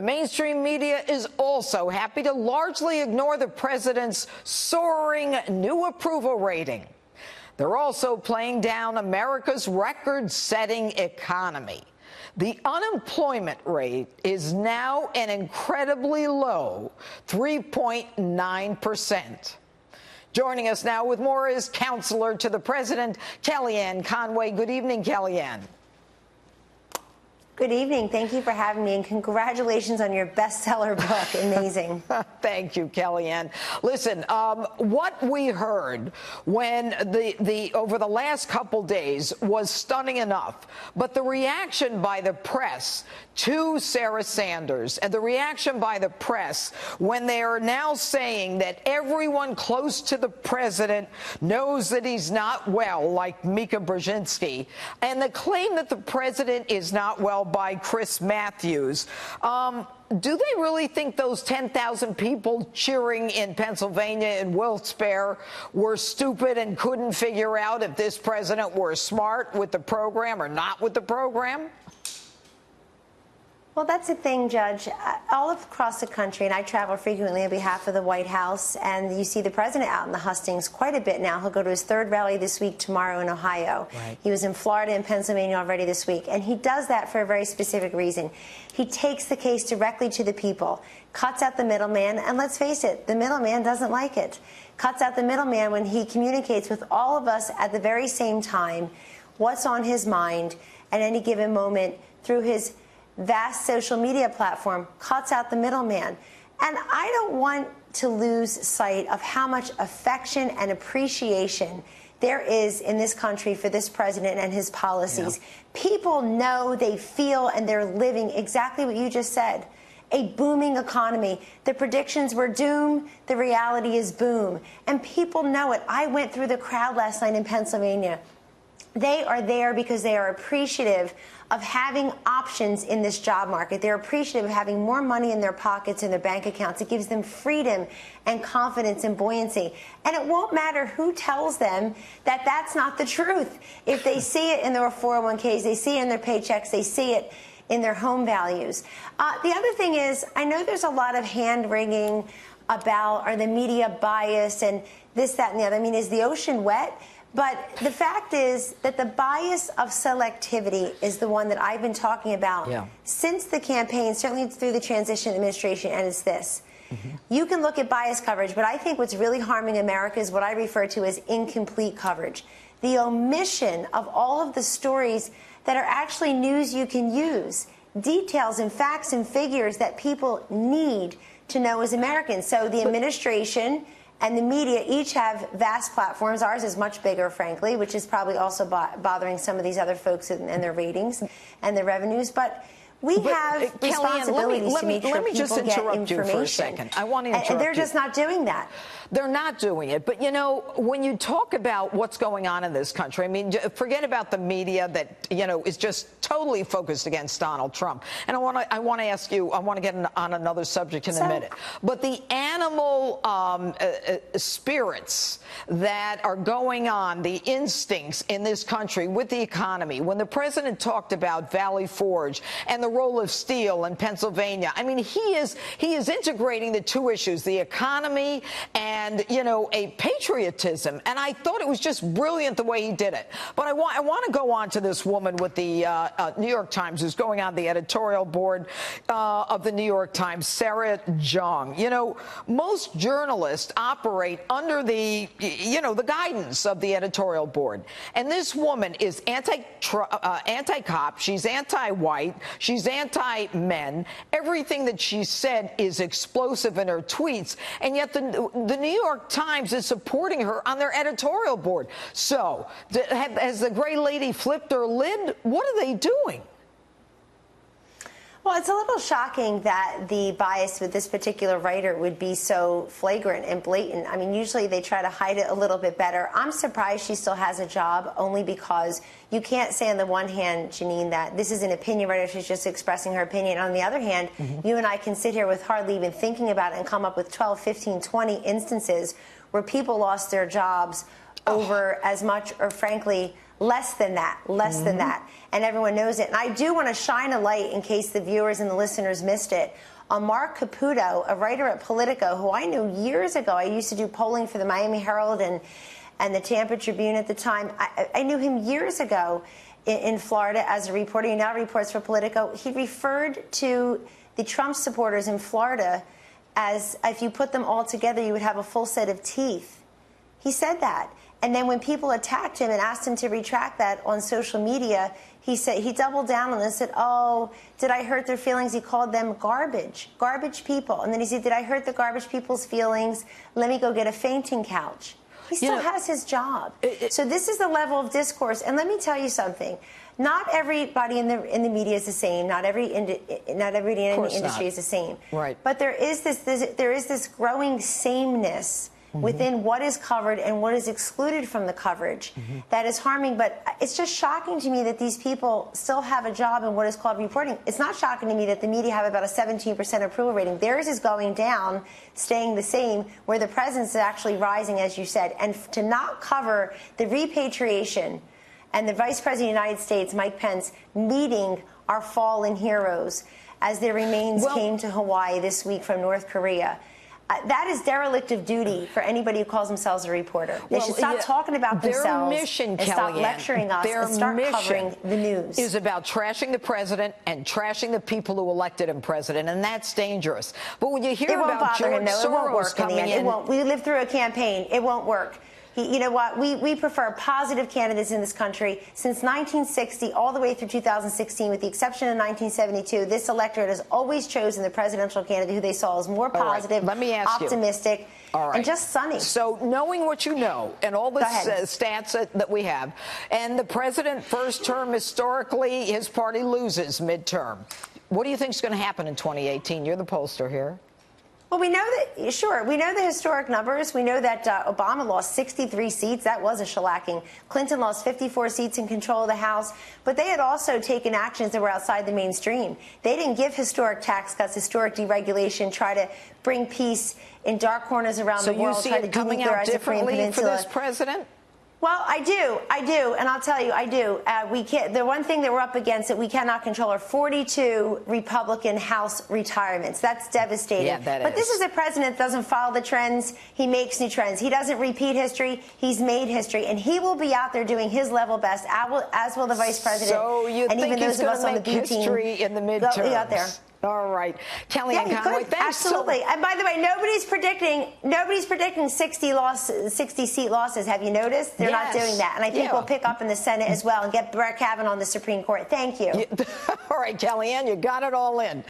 Mainstream media is also happy to largely ignore the president's soaring new approval rating. They're also playing down America's record-setting economy. The unemployment rate is now an incredibly low 3.9%. Joining us now with more is counselor to the president, Kellyanne Conway. Good evening, Kellyanne. Good evening. Thank you for having me, and congratulations on your bestseller book. Amazing. Thank you, Kellyanne. Listen, what we heard when over the last couple days was stunning enough, but the reaction by the press to Sarah Sanders and the reaction by the press when they are now saying that everyone close to the president knows that he's not well, like Mika Brzezinski, and the claim that the president is not well by Chris Matthews. Do they really think those 10,000 people cheering in Pennsylvania in Wilkes-Barre were stupid and couldn't figure out if this president were smart with the program or not with the program? Well, that's the thing, Judge. All across the country, and I travel frequently on behalf of the White House, and you see the president out in the hustings quite a bit now. He'll go to his third rally this week, tomorrow in Ohio. Right. He was in Florida and Pennsylvania already this week, and he does that for a very specific reason. He takes the case directly to the people, cuts out the middleman, and let's face it, the middleman doesn't like it. Cuts out the middleman when he communicates with all of us at the very same time what's on his mind at any given moment through his vast social media platform, cuts out the middleman. And I don't want to lose sight of how much affection and appreciation there is in this country for this president and his policies. Yeah. People know, they feel, and they're living exactly what you just said. A booming economy. The predictions were doom. The reality is boom. And people know it. I went through the crowd last night in Pennsylvania. They are there because they are appreciative of having options in this job market. They're appreciative of having more money in their pockets and their bank accounts. It gives them freedom and confidence and buoyancy. And it won't matter who tells them that that's not the truth. If they see it in their 401ks, they see it in their paychecks, they see it in their home values. The other thing is, I know there's a lot of hand-wringing about, are the media biased and this, that, and the other. I mean, is the ocean wet? But the fact is that the bias of selectivity is the one that I've been talking about since the campaign, certainly through the transition administration, and it's this. You can look at bias coverage, but I think what's really harming America is what I refer to as incomplete coverage. The omission of all of the stories that are actually news you can use, details and facts and figures that people need to know as Americans. So the administration and the media each have vast platforms. Ours is much bigger, frankly, which is probably also bothering some of these other folks and their ratings and their revenues. But we have responsibilities to make sure people get information. You for a second. I want to interrupt you. And they're just not doing that. They're not doing it. But, you know, when you talk about what's going on in this country, I mean, forget about the media that, you know, is just totally focused against Donald Trump. And I want to ask you, I want to get on another subject in a minute. But the animal spirits that are going on, the instincts in this country with the economy, when the president talked about Valley Forge and the role of steel in Pennsylvania, I mean, he is integrating the two issues, the economy and, you know, a patriotism. And I thought it was just brilliant the way he did it. But I want to go on to this woman with the New York Times who's going on the editorial board of the New York Times, Sarah Jung. You know, most journalists operate under the, you know, the guidance of the editorial board. And this woman is anti-cop. She's anti-white. She's anti-men. Everything that she said is explosive in her tweets. And yet the New York Times is supporting her on their editorial board. So has the gray lady flipped her lid? What are they doing? Well, it's a little shocking that the bias with this particular writer would be so flagrant and blatant. I mean, usually they try to hide it a little bit better. I'm surprised she still has a job, only because you can't say on the one hand, Janine, that this is an opinion writer, she's just expressing her opinion. On the other hand, you and I can sit here with hardly even thinking about it and come up with 12, 15, 20 instances where people lost their jobs over as much, or frankly, Less than that, less than that. And everyone knows it. And I do want to shine a light, in case the viewers and the listeners missed it, on Mark Caputo, a writer at Politico, who I knew years ago. I used to do polling for the Miami Herald and the Tampa Tribune at the time. I knew him years ago in Florida as a reporter. He now reports for Politico. He referred to the Trump supporters in Florida as, if you put them all together, you would have a full set of teeth. He said that. And then when people attacked him and asked him to retract that on social media, he said, he doubled down on it and said, oh, did I hurt their feelings? He called them garbage people. And then he said, did I hurt the garbage people's feelings? Let me go get a fainting couch. He still has his job. So this is the level of discourse. And let me tell you something. Not everybody in the media is the same. Not everybody in the industry is the same. Right. But there is this growing sameness within what is covered and what is excluded from the coverage that is harming. But it's just shocking to me that these people still have a job in what is called reporting. It's not shocking to me that the media have about a 17% approval rating. Theirs is going down, staying the same, where the president's is actually rising, as you said. And to not cover the repatriation and the Vice President of the United States, Mike Pence, meeting our fallen heroes as their remains came to Hawaii this week from North Korea. That is derelict of duty for anybody who calls themselves a reporter. They should stop talking about themselves mission, and stop lecturing us and start covering the news. Is about trashing the president and trashing the people who elected him president, and that's dangerous. But when you hear about George Soros coming in, it won't. We lived through a campaign. It won't work. You know what? We prefer positive candidates in this country. Since 1960, all the way through 2016, with the exception of 1972, this electorate has always chosen the presidential candidate who they saw as more positive, Let me ask optimistic, and just sunny. So knowing what you know and all the stats that we have, and the president first term, historically, his party loses midterm. What do you think is going to happen in 2018? You're the pollster here. Well, we know that, sure, we know the historic numbers. We know that Obama lost 63 seats. That was a shellacking. Clinton lost 54 seats in control of the House. But they had also taken actions that were outside the mainstream. They didn't give historic tax cuts, historic deregulation, try to bring peace in dark corners around the world. So you see it coming out differently for this president? Well, I do, and I'll tell you, I do. We can't. The one thing that we're up against that we cannot control are 42 Republican House retirements. That's devastating. Yeah, that But this is a president that doesn't follow the trends. He makes new trends. He doesn't repeat history. He's made history, and he will be out there doing his level best, as will the vice president. So you and think even those he's of us on the make B team history in the midterms? Go out there. All right, Kellyanne Conway, thanks. Absolutely. And by the way, nobody's predicting 60 seat losses. Have you noticed? They're not doing that. And I think we'll pick up in the Senate as well and get Brett Kavanaugh on the Supreme Court. Thank you. All right, Kellyanne, you got it all in.